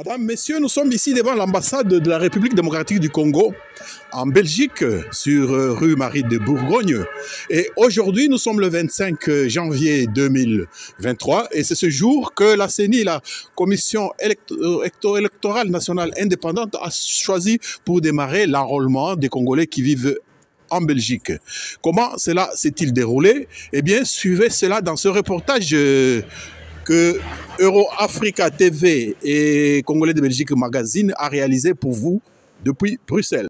Madame, Messieurs, nous sommes ici devant l'ambassade de la République démocratique du Congo, en Belgique, sur rue Marie de Bourgogne. Et aujourd'hui, nous sommes le 25 janvier 2023 et c'est ce jour que la CENI, la Commission électorale nationale indépendante, a choisi pour démarrer l'enrôlement des Congolais qui vivent en Belgique. Comment cela s'est-il déroulé? Eh bien, suivez cela dans ce reportage que Euro-Africa TV et Congolais de Belgique Magazine a réalisé pour vous depuis Bruxelles.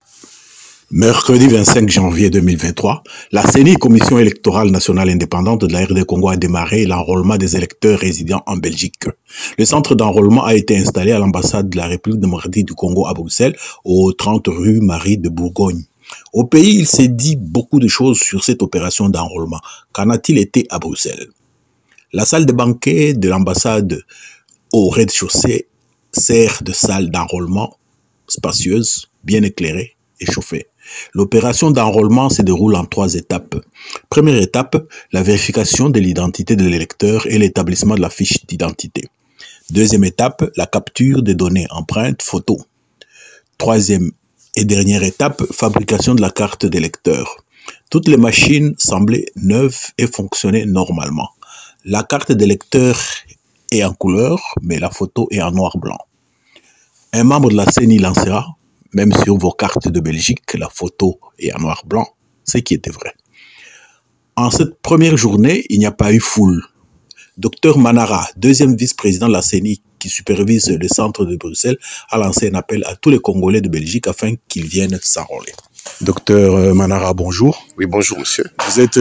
Mercredi 25 janvier 2023, la CENI, Commission électorale nationale indépendante de la RD Congo, a démarré l'enrôlement des électeurs résidant en Belgique. Le centre d'enrôlement a été installé à l'ambassade de la République démocratique du Congo à Bruxelles, au 30 rue Marie de Bourgogne. Au pays, il s'est dit beaucoup de choses sur cette opération d'enrôlement. Qu'en a-t-il été à Bruxelles? La salle de banquet de l'ambassade au rez-de-chaussée sert de salle d'enrôlement spacieuse, bien éclairée et chauffée. L'opération d'enrôlement se déroule en 3 étapes. Première étape, la vérification de l'identité de l'électeur et l'établissement de la fiche d'identité. Deuxième étape, la capture des données empreintes, photos. Troisième et dernière étape, fabrication de la carte d'électeur. Toutes les machines semblaient neuves et fonctionnaient normalement. La carte d'électeur est en couleur, mais la photo est en noir-blanc. Un membre de la CENI lancera, même sur vos cartes de Belgique, la photo est en noir-blanc, ce qui était vrai. En cette première journée, il n'y a pas eu foule. Dr Manara, deuxième vice-président de la CENI qui supervise le centre de Bruxelles, a lancé un appel à tous les Congolais de Belgique afin qu'ils viennent s'enrôler. Docteur Manara, bonjour. Oui, bonjour, monsieur. Vous êtes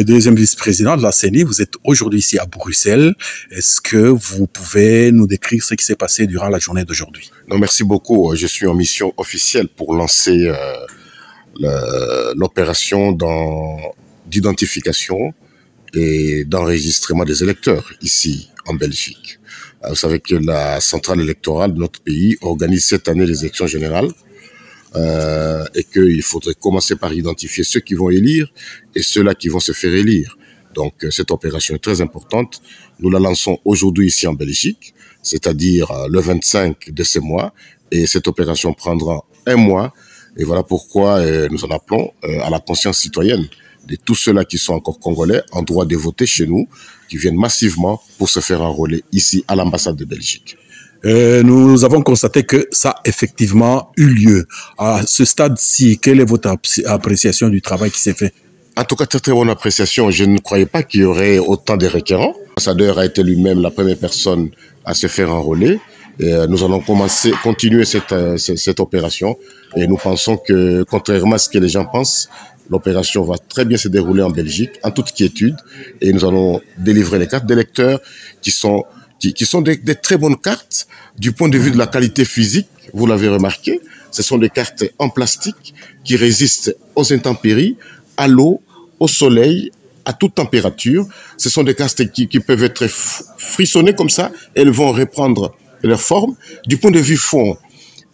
deuxième vice-président de la CENI. Vous êtes aujourd'hui ici à Bruxelles. Est-ce que vous pouvez nous décrire ce qui s'est passé durant la journée d'aujourd'hui? Non, merci beaucoup. Je suis en mission officielle pour lancer l'opération d'identification et d'enregistrement des électeurs ici en Belgique. Vous savez que la centrale électorale de notre pays organise cette année les élections générales. Et qu'il faudrait commencer par identifier ceux qui vont élire et ceux-là qui vont se faire élire. Donc cette opération est très importante. Nous la lançons aujourd'hui ici en Belgique, c'est-à-dire le 25 de ce mois, et cette opération prendra 1 mois. Et voilà pourquoi nous en appelons à la conscience citoyenne de tous ceux-là qui sont encore congolais en droit de voter chez nous, qui viennent massivement pour se faire enrôler ici à l'ambassade de Belgique. Nous avons constaté que ça a effectivement eu lieu. À ce stade-ci, quelle est votre appréciation du travail qui s'est fait? En tout cas, très très bonne appréciation. Je ne croyais pas qu'il y aurait autant de requérants. L'ambassadeur a été lui-même la première personne à se faire enrôler. Et nous allons continuer cette opération. Et nous pensons que, contrairement à ce que les gens pensent, l'opération va très bien se dérouler en Belgique, en toute quiétude. Et nous allons délivrer les cartes d'électeurs qui sont des très bonnes cartes du point de vue de la qualité physique, vous l'avez remarqué. Ce sont des cartes en plastique qui résistent aux intempéries, à l'eau, au soleil, à toute température. Ce sont des cartes qui peuvent être frissonnées comme ça. Elles vont reprendre leur forme. Du point de vue fond,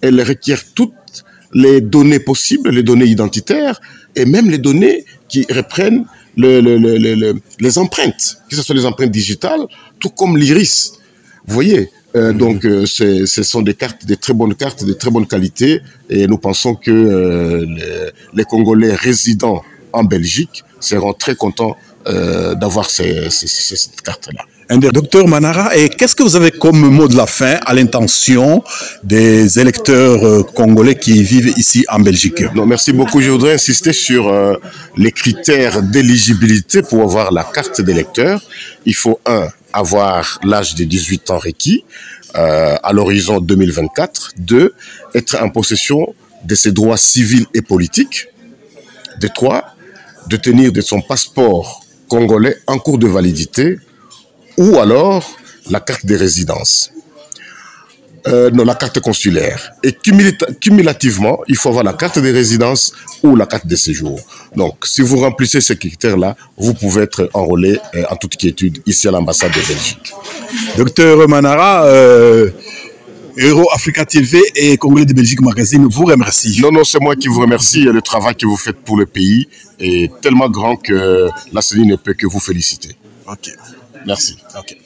elles requièrent toutes les données possibles, les données identitaires et même les données qui reprennent les empreintes, que ce soit les empreintes digitales, tout comme l'iris. Vous voyez, donc ce sont des cartes, des très bonnes cartes, de très bonne qualité, et nous pensons que les Congolais résidant en Belgique seront très contents d'avoir cette carte-là. Docteur Manara, et qu'est-ce que vous avez comme mot de la fin à l'intention des électeurs congolais qui vivent ici en Belgique? Non, merci beaucoup. Je voudrais insister sur les critères d'éligibilité pour avoir la carte d'électeur. Il faut, avoir l'âge de 18 ans requis à l'horizon 2024. 2, être en possession de ses droits civils et politiques. 3, de tenir de son passeport congolais en cours de validité, ou alors la carte de résidence, la carte consulaire. Et cumulativement, il faut avoir la carte de résidence ou la carte de séjour. Donc, si vous remplissez ces critères-là, vous pouvez être enrôlé en toute quiétude ici à l'ambassade de Belgique. Docteur Manara, Euro-Africa TV et Congolais de Belgique Magazine vous remercie. Non, c'est moi qui vous remercie. Le travail que vous faites pour le pays est tellement grand que la CENI ne peut que vous féliciter. Ok. Merci. Ok.